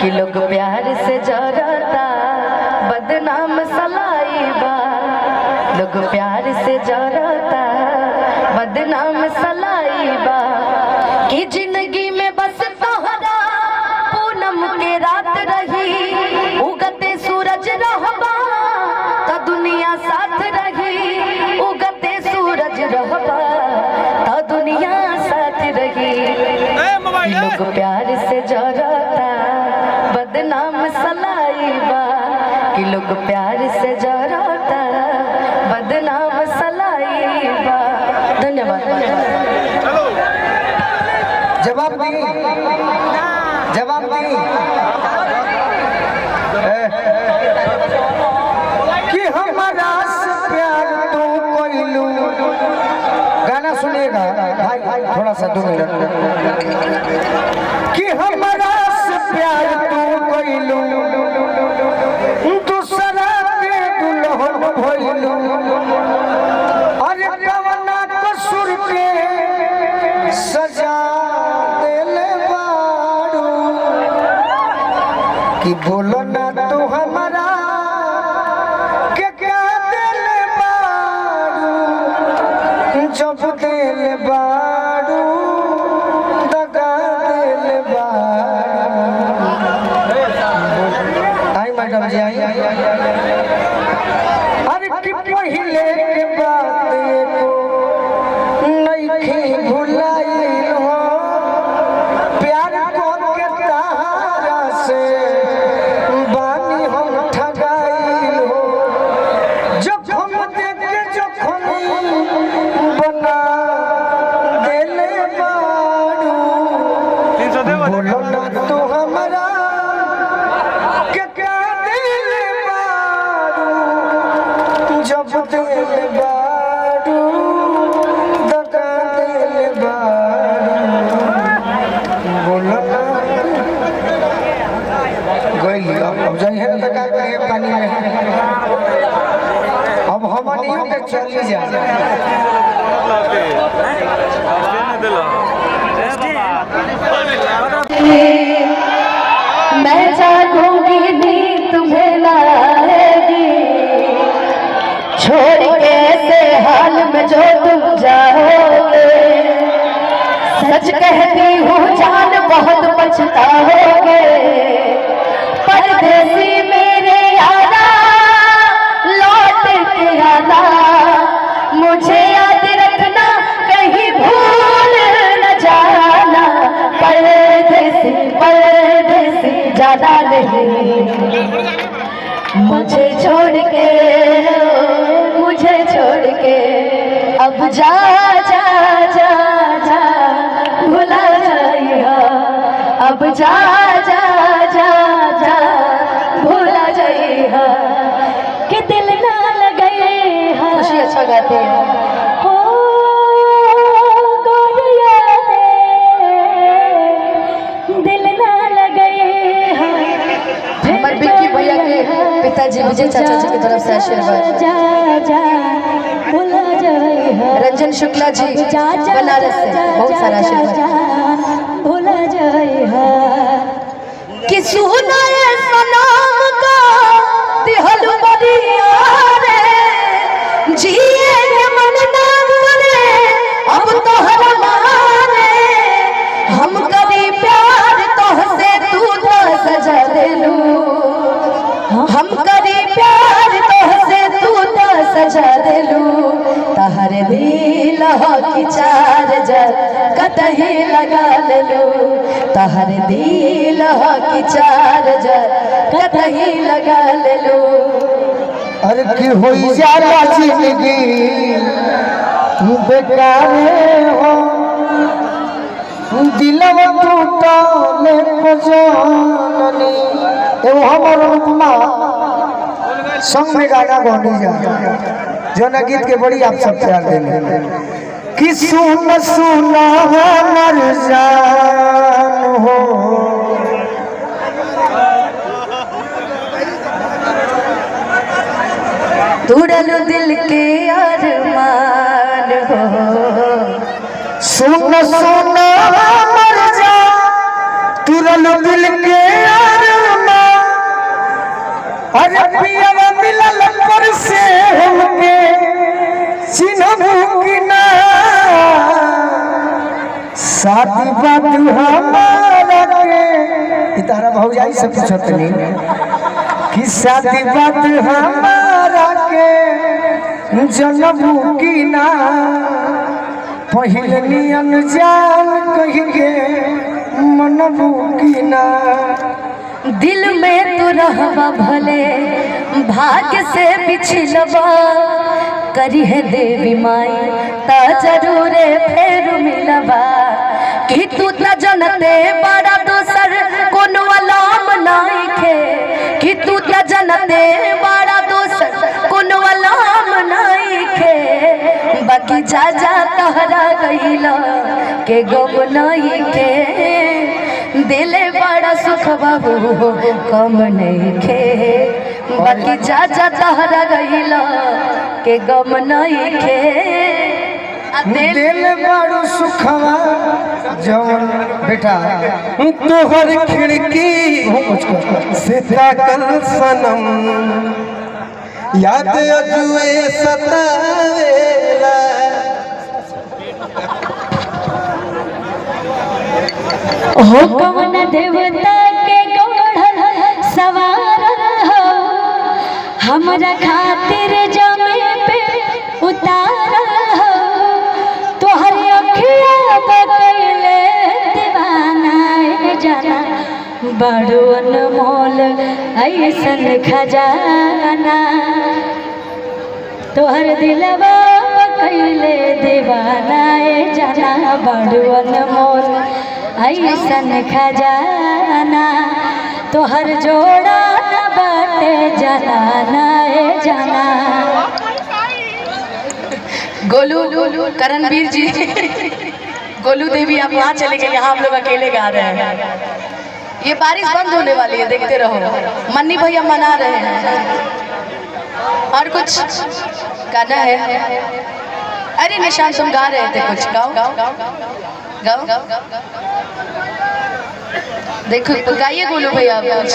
कि लोग प्यार से जरता बदनाम सलाइबा, लोग प्यार से जरता बदनाम सलाइबा, कि जिंदगी में बस तोहरा पूनम के रात रही, उगते सूरज रहबा तो दुनिया साथ रही, उगते सूरज रहबा तो दुनिया साथ रही। लोग प्यार से जरता बदनाम सलाइबा, कि लोग प्यार से जरता बदनाम सलाइबा। धन्यवाद। जवाब दी, जवाब दी कि हमारा से प्यार तू कोइलू। गाना सुनिएगा भाई, थोड़ा सा 2 मिनट। कि हमारा से प्यार तू कोइलू, दूसरा के दुल्हन भइलू। अरे कवना कसूर के सजा देले बारू, कि बोलो ना तू हमारा के क्या देले बारू, जब देले बारू दगा देले बारू। आई मैडम जी आई। अरे कि पहिले के बात एको नइखे भुलाइल हो, प्यार को के तारा से बानी हम ठगाइल हो। जखम देख के जखम बना देले बारू, बोलो ना तू हमारा के क्या देले बारू, जब देले बारू दगा देले बारू। बोलो ना गई अब जाइए ना दगा के पानी में। अब हम नहीं के चली जा। मैं जागूंगी नींद तुम्हें लाएगी, छोड़ के ऐसे हाल में जो तुम जाओगे। सच कहती हूँ जान बहुत पछताओगे, परदेसी मेरे यारा लौट के आना, मुझे याद रखना कहीं भूल न जाना। परदेसी परदेसी जाना नहीं, मुझे छोड़ के अब जा जा जा जा भुला जाइए, अब जा जा जा जा भुला जाइए, कि दिल ना लगे। खुशी अच्छा गाते हैं। हो गोरिया दिल ना लगे। हमारे बिक्की भैया के पिताजी विजय चाचा जी की तरफ से आशीर्वाद। जा जा भुला जाइए। रंजन शुक्ला जी बनारस से बहुत सारा आशीर्वाद। भुला जाइए कि सुनाए सनम का दिहल बदिया रे, जिए के मन ना करे अब तोहर मारे। हम करी प्यार तोहसे तू तो सजा देलू, हम करी प्यार तोहसे तू तो सजा देलू। तहर दिल हो कि चार्जर कतही लगा लेलू, तहर दिल हो कि चार्जर कतही लगा लेलू। अरे कि होई जाला जिंदगी बेकार हो, दिलवा टूटले को जाननी। एगो हमर उपमा संग में गाना गौनी जा, जो ना गीत के बड़ी आप सब प्यार देंगे। कि सुन सुना हमर जान हो, तुरल दिल के अरमान हो। सुन सुना हमर जान, तुरल दिल के अरमान अरे पियावा मिलल पर से हमके चिन्हबू की ना साथी बात हमारा के तारा भौजाई से पूछत नहीं कि साथी बात हमारा के जनबू की ना पहले नियन जान कहिए मनबू की ना दिल में तू रहबा भले भाग्य से पिछलबा करी है देवी माई ता जरूरे फेर मिलबा कि तू त जनते बड़ा दोसर कोनो अलाम नहीं खे कि तू त जनते बड़ा दोसर कोनो अलाम नहीं खे बाकी जा जा तहरा गईला के गम नहीं खे दिले बड़ा सुख बाबू कम नहीं खे बाकी जा जा तहरा गईला के गम नहीं खे दिल बड़ो सुखवा जवन बेटा तोहर खिड़की से ताकल सनम याद अजुए सतावेला हो कवन देवता के गढ़ल सवार हो हमरा खातिर जमे पे उतार हो तोहर अखिया बकैले दीवाना जाना बड़ो अनमोल ऐसन खजाना तोहर दिलवा बकैले दीवाना जाना बड़ो अनमोल ऐसन खजाना तोहर जोड़ा न बाटे जाना जाना। गोलू करणवीर जी गोलू देवी आप वहाँ चले गए, यहाँ हम लोग अकेले गा रहे हैं। ये बारिश बंद होने वाली है, देखते रहो। मन्नी भैया मना रहे हैं और कुछ गाना है। अरे निशान तुम गा रहे थे कुछ, गाओ गाओ देखो गाइए गोलू भैया आप कुछ।